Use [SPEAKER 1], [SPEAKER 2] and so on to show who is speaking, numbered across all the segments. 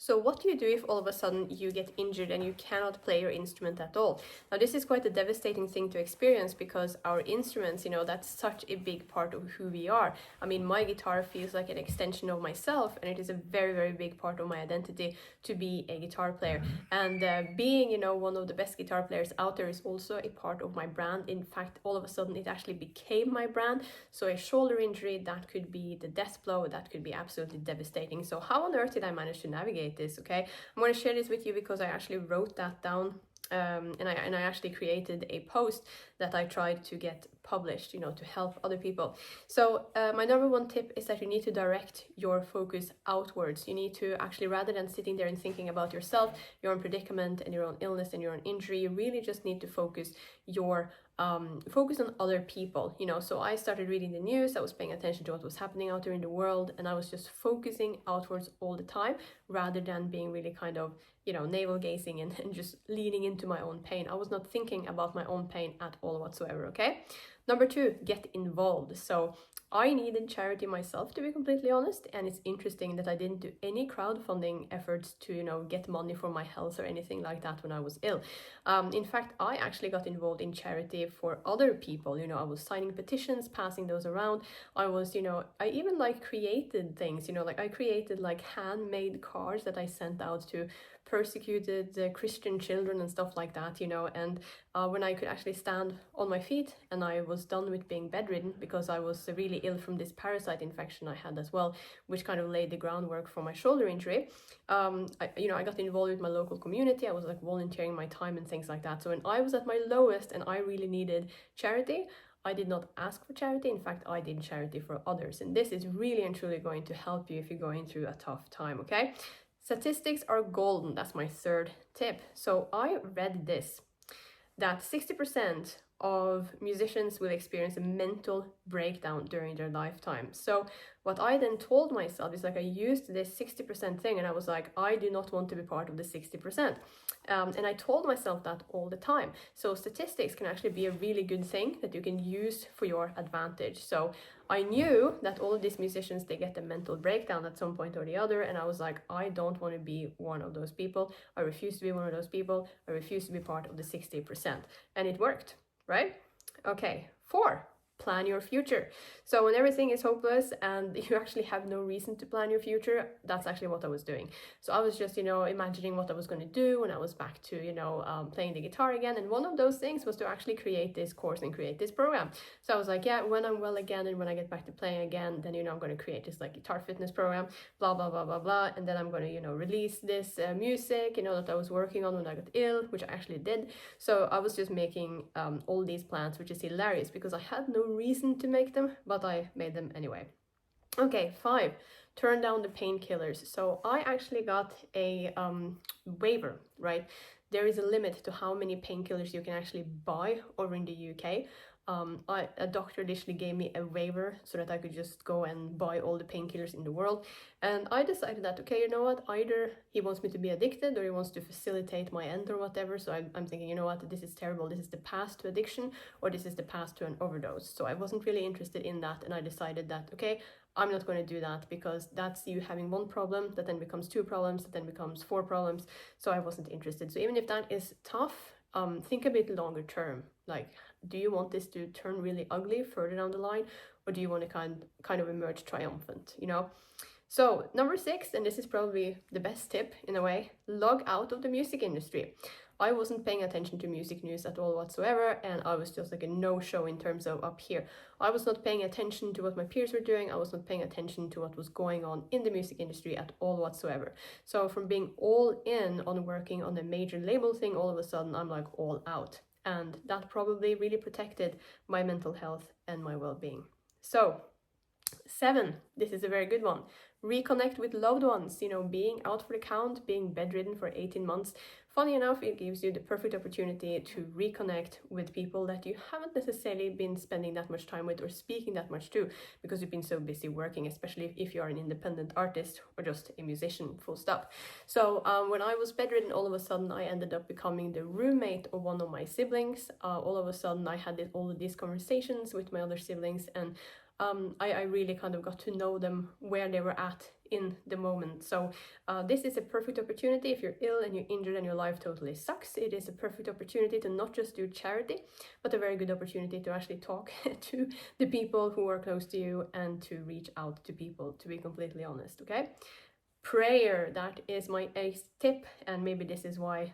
[SPEAKER 1] So what do you do if all of a sudden you get injured and you cannot play your instrument at all? Now this is quite a devastating thing to experience because our instruments, that's such a big part of who we are. I mean, my guitar feels like an extension of myself, and it is a very, very big part of my identity to be a guitar player. And being, one of the best guitar players out there is also a part of my brand. In fact, all of a sudden it actually became my brand. So a shoulder injury, that could be the death blow, that could be absolutely devastating. So how on earth did I manage to navigate this? Okay, I'm going to share this with you because I actually wrote that down, and I actually created a post that I tried to get published, to help other people. So my number one tip is that you need to direct your focus outwards. You need to actually, rather than sitting there and thinking about yourself, your own predicament and your own illness and your own injury, you really just need to focus on other people. So I started reading the news, I was paying attention to what was happening out there in the world, and I was just focusing outwards all the time, rather than being really kind of navel gazing and just leaning into my own pain. I was not thinking about my own pain at all whatsoever. Okay, number two, get involved. So I needed charity myself, to be completely honest, and it's interesting that I didn't do any crowdfunding efforts to get money for my health or anything like that when I was ill. In fact, I actually got involved in charity for other people. I was signing petitions, passing those around. I was, I even created things, I created handmade cards that I sent out to persecuted Christian children and stuff like that, and when I could actually stand on my feet and I was done with being bedridden because I was really ill from this parasite infection I had as well, which kind of laid the groundwork for my shoulder injury. I got involved with my local community. I was volunteering my time and things like that. So when I was at my lowest and I really needed charity, I did not ask for charity. In fact, I did charity for others. And this is really and truly going to help you if you're going through a tough time, okay? Statistics are golden. That's my third tip. So I read this, that 60% of musicians will experience a mental breakdown during their lifetime. So what I then told myself is I used this 60% thing and I was like, I do not want to be part of the 60%. And I told myself that all the time. So statistics can actually be a really good thing that you can use for your advantage. So I knew that all of these musicians, they get a mental breakdown at some point or the other. And I was like, I don't want to be one of those people. I refuse to be one of those people. I refuse to be part of the 60%. And it worked, right? Okay, 4. Plan your future. So when everything is hopeless and you actually have no reason to plan your future, that's actually what I was doing. So I was just, imagining what I was going to do when I was back to, playing the guitar again. And one of those things was to actually create this course and create this program. So I was like, yeah, when I'm well again and when I get back to playing again, then, I'm going to create this guitar fitness program, blah, blah, blah, blah, blah. And then I'm going to, release this music, that I was working on when I got ill, which I actually did. So I was just making all these plans, which is hilarious because I had no reason to make them, but I made them anyway. Okay, 5, turn down the painkillers. So I actually got a waiver, right? There is a limit to how many painkillers you can actually buy over in the UK. A doctor literally gave me a waiver so that I could just go and buy all the painkillers in the world. And I decided that, okay, you know what, either he wants me to be addicted or he wants to facilitate my end or whatever. So I'm thinking, you know what, this is terrible. This is the path to addiction or this is the path to an overdose. So I wasn't really interested in that. And I decided that, okay, I'm not going to do that because that's you having one problem that then becomes 2 problems, that then becomes 4 problems. So I wasn't interested. So even if that is tough, think a bit longer term. Do you want this to turn really ugly further down the line, or do you want to kind of emerge triumphant, So number 6, and this is probably the best tip in a way, log out of the music industry. I wasn't paying attention to music news at all whatsoever, and I was just a no-show in terms of up here. I was not paying attention to what my peers were doing. I was not paying attention to what was going on in the music industry at all whatsoever. So from being all in on working on a major label thing, all of a sudden I'm all out. And that probably really protected my mental health and my well-being. So 7, this is a very good one. Reconnect with loved ones, being out for the count, being bedridden for 18 months. Funny enough, it gives you the perfect opportunity to reconnect with people that you haven't necessarily been spending that much time with or speaking that much to because you've been so busy working, especially if you are an independent artist or just a musician, full stop. So when I was bedridden, all of a sudden I ended up becoming the roommate of one of my siblings. All of a sudden I had all of these conversations with my other siblings, and I really kind of got to know them where they were at in the moment. So this is a perfect opportunity. If you're ill and you're injured and your life totally sucks, it is a perfect opportunity to not just do charity, but a very good opportunity to actually talk to the people who are close to you and to reach out to people, to be completely honest. Okay, prayer, that is my eighth tip, and maybe this is why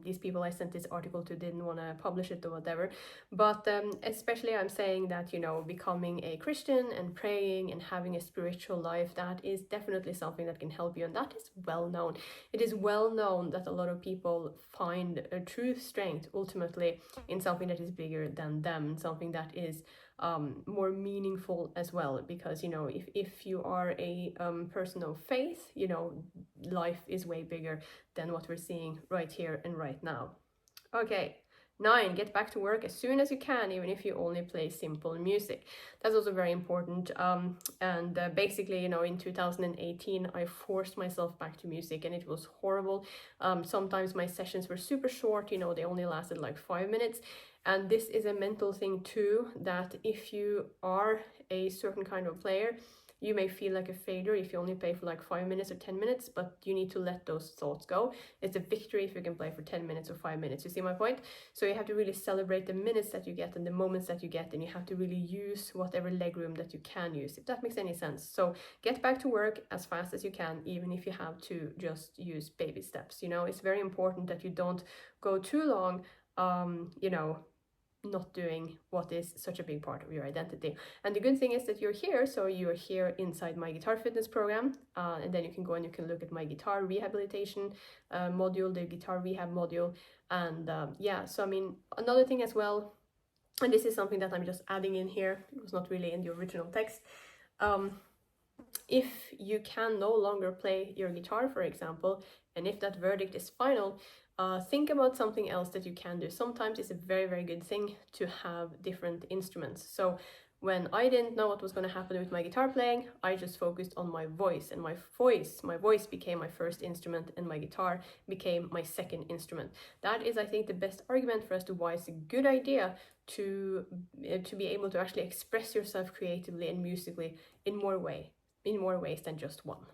[SPEAKER 1] these people I sent this article to didn't want to publish it or whatever, but especially I'm saying that, you know, becoming a Christian and praying and having a spiritual life, that is definitely something that can help you, and that is well known. It is well known that a lot of people find a true strength ultimately in something that is bigger than them, something that is more meaningful as well, because, you know, if you are a person of faith, you know, life is way bigger than what we're seeing right here and right now. Okay, 9, get back to work as soon as you can, even if you only play simple music. That's also very important. And basically, you know, in 2018, I forced myself back to music, and it was horrible. Sometimes my sessions were super short, you know, they only lasted like 5 minutes. And this is a mental thing too, that if you are a certain kind of player, you may feel like a failure if you only play for like 5 minutes or 10 minutes, but you need to let those thoughts go. It's a victory if you can play for 10 minutes or 5 minutes. You see my point? So you have to really celebrate the minutes that you get and the moments that you get, and you have to really use whatever legroom that you can use, if that makes any sense. So get back to work as fast as you can, even if you have to just use baby steps. You know, it's very important that you don't go too long, you know, not doing what is such a big part of your identity. And the good thing is that you're here, so you're here inside my guitar fitness program, and then you can go and you can look at my guitar rehabilitation module, the guitar rehab module. And yeah, so I mean, another thing as well, and this is something that I'm just adding in here, it was not really in the original text. If you can no longer play your guitar, for example, and if that verdict is final, think about something else that you can do. Sometimes it's a very, very good thing to have different instruments. So when I didn't know what was going to happen with my guitar playing, I just focused on my voice, and my voice became my first instrument, and my guitar became my second instrument. That is, I think, the best argument for as to why it's a good idea to be able to actually express yourself creatively and musically in more ways than just one.